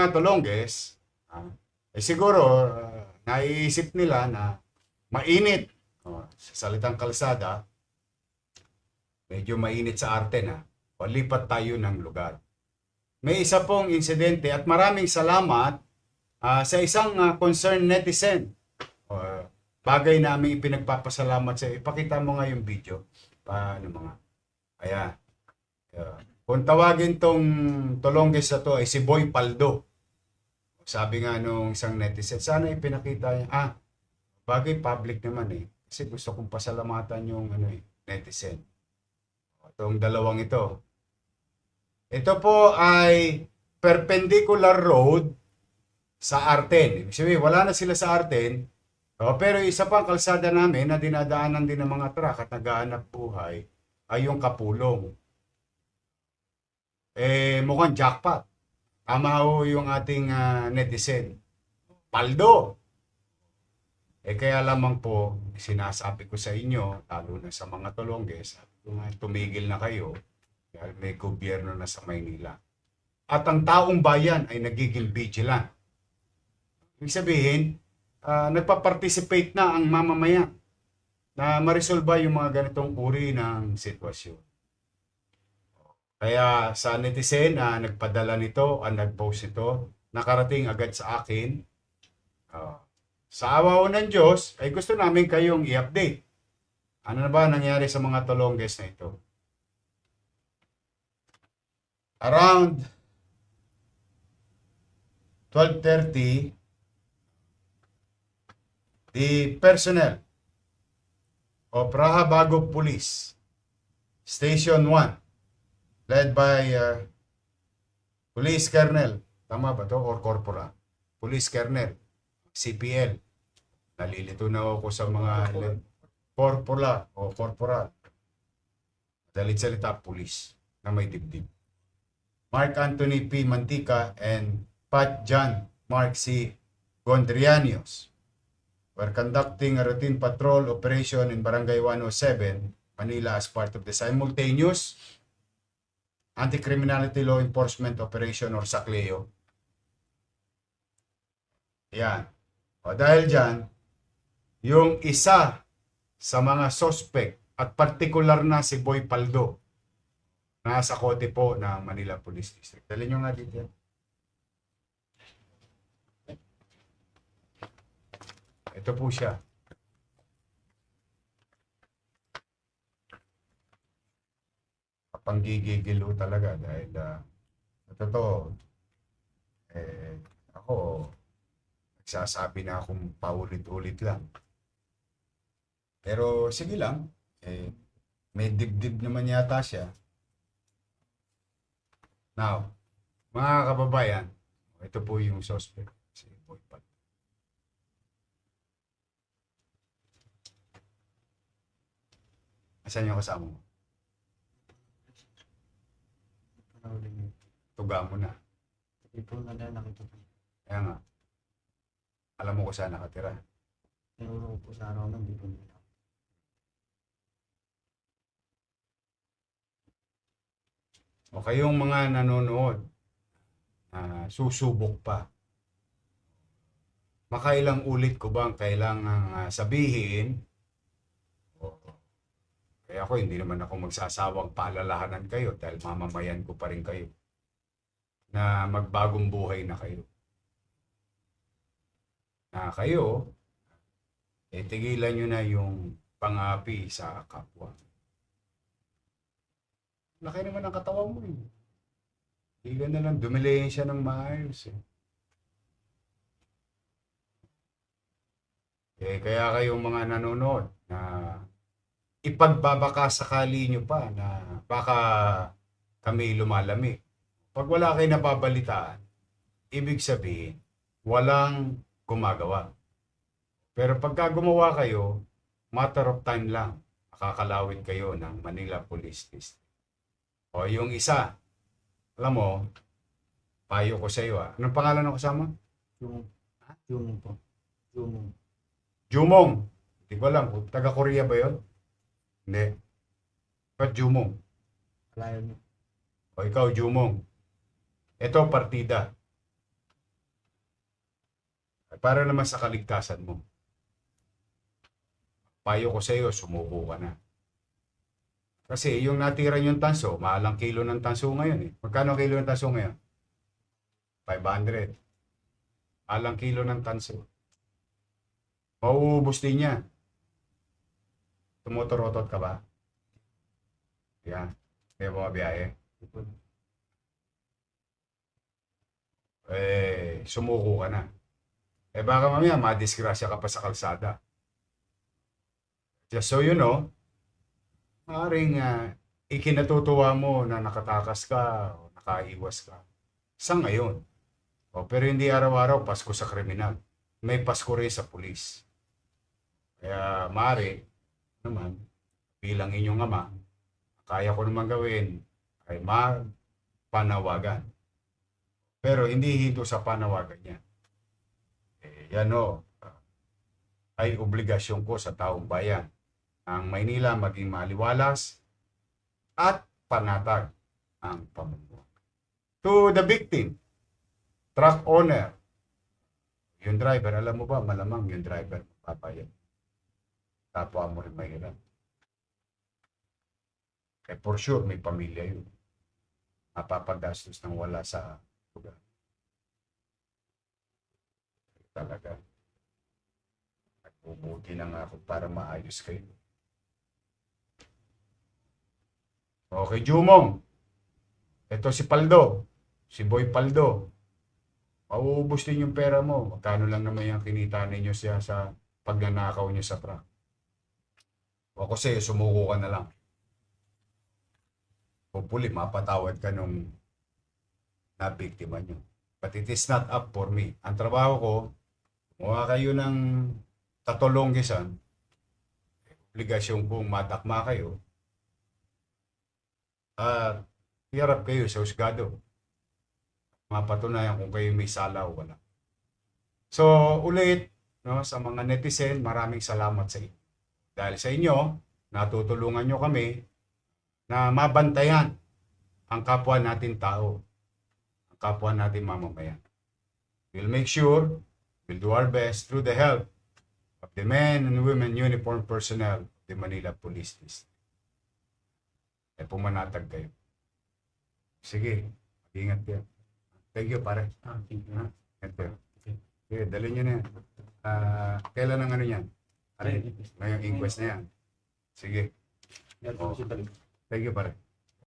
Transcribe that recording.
mga Tolongges, siguro, naiisip nila na mainit. Sa salitang kalsada, medyo mainit sa arte na. O lipat tayo ng lugar. May isa pong insidente at maraming salamat sa isang concerned netizen. Bagay namin ipinagpapasalamat sa iyo. Ipakita mo nga yung video. Paano mga. Ayan. Kung tawagin tong Tolongges na to ay si Boy Paldo. Sabi nga nung isang netizen, sana ipinakita niya. Bagay public naman eh. Kasi gusto kong pasalamatan yung netizen. Itong dalawang ito. Ito po ay perpendicular road sa Arten. Ibig sabihin, wala na sila sa Arten. Pero isa pang kalsada namin na dinadaanan din ng mga truck at naghahanap buhay ay yung Kapulong. Mukhang jackpot. Tama ho yung ating netizen. Paldo! Kaya lamang po, sinasabi ko sa inyo, lalo na sa mga Tolongges, tumigil na kayo dahil may gobyerno na sa Maynila. At ang taong bayan ay nagiging vigilant. Ibig sabihin, nagpa-participate na ang mamamayan na maresolba yung mga ganitong uri ng sitwasyon. Kaya sa netizen na nagpadala nito, nag-post ito, nakarating agad sa akin. Sa awa ng Diyos, ay gusto namin kayong i-update. Ano na ba nangyari sa mga Tolongges na ito? Around 12:30, the personnel of Raha Bago Police, Station 1, led by Police Colonel, tama ba to? Or Corporal? Police Colonel, CPL. Nalilito na ako sa mga Corporal o Corporal. Dalit salita, Police na may dibdib. Mark Anthony P. Mantica and Pat John Mark C. Gondrianios were conducting a routine patrol operation in Barangay 107, Manila as part of the simultaneous Anti-Criminality Law Enforcement Operation or SACLEO. Yan. Dahil dyan, yung isa sa mga suspect at partikular na si Boy Paldo, nasa kote po ng Manila Police District. Dali nyo nga dito yan. Ito po siya. Panggigigilo talaga dahil totoo ako nagsasabi na akong paulit-ulit lang, pero sige lang, may dibdib naman yata siya. Now mga kababayan, ito po yung suspect, si Boy Pat. Asan yung kasama mo? Tuga mo na. Ito na lang nakita ko. Kaya nga. Alam mo kung saan nakatira. Tinuro ko po sa araw ng dito nila. O kayong mga nanonood, susubok pa. Makailang ulit ko bang kailangang sabihin? Kaya ako, hindi naman ako magsasawang paalalahanan kayo dahil mamamayan ko pa rin kayo na magbagong buhay na kayo. Na kayo, tigilan nyo na yung pang-api sa kapwa. Laki naman ang katawan mo eh. Tigilan na lang, dumilayin siya ng maayos eh. Kaya kayong mga nanonood na ipagbabaka sakali nyo pa na baka kami lumalamig. Pag wala kayo napabalitaan, ibig sabihin, walang gumagawa. Pero pagka gumawa kayo, matter of time lang, makakalawin kayo ng Manila Police District. O yung isa, alam mo, payo ko sa iyo Anong pangalan ng kasama? Jumong po. Jumong. Jumong. Hindi ko alam, taga-Korea ba yun? Hindi. Ba't Jumong? Alayo niyo. O ikaw, Jumong. Ito, partida. Para naman sa kaligtasan mo. Payo ko sa iyo, sumuko ka na. Kasi yung natira yung tanso, mahal ang kilo ng tanso ngayon eh. Magkano ang kilo ng tanso ngayon? 500. Mahal ang kilo ng tanso. Mauubos din niya. Tumutorotot ka ba? Yan. Kaya bumabiyahe. Sumuko ka na. Baka mamaya madisgrasya ka pa sa kalsada. Just so you know, maaaring ikinatutuwa mo na nakatakas ka o nakaiwas ka. Sa ngayon. Pero hindi araw-araw Pasko sa kriminal. May Pasko rin sa pulis. Kaya maaari naman, bilang inyong ama, kaya ko naman gawin ay panawagan. Pero hindi hinto sa panawagan niya. Yan ay obligasyon ko sa taong bayan ang Maynila maging maliwalas at panatag ang pamumuhay. To the victim, truck owner, yung driver, alam mo ba, malamang yung driver papayag. Tapos mo rin mahirap. For sure, may pamilya yun. Mapapagastos ng wala sa lugar. Talaga. Nagbubuti na nga ako para maayos kayo. Okay, Jumong. Ito si Paldo. Si Boy Paldo. Mauubos din yung pera mo. Magkano lang naman yung kinita ninyo siya sa pagnanakaw niyo sa truck. O kasi sumuko ka na lang. Hopefully, mapatawad ka nung nabiktima nyo. But it is not up for me. Ang trabaho ko, kumuha kayo ng tatolonggisan, obligasyon kong madakma kayo, at hirap kayo sa husgado. Mapatunayan kung kayo may sala o wala. So, ulit, sa mga netizen, maraming salamat sa inyo. Dahil sa inyo, natutulungan nyo kami na mabantayan ang kapwa natin tao, ang kapwa natin mamamayan. We'll make sure, we'll do our best through the help of the men and women uniform personnel of the Manila Police District. Pumanatag kayo. Sige, ingat kayo. Thank you, pare. Thank you. Ingat kayo. Okay, dali nyo na yan. Kailan ang ano yan? Ngayong inquest na yan. Sige. Yan po si Balik. Thank you, pare.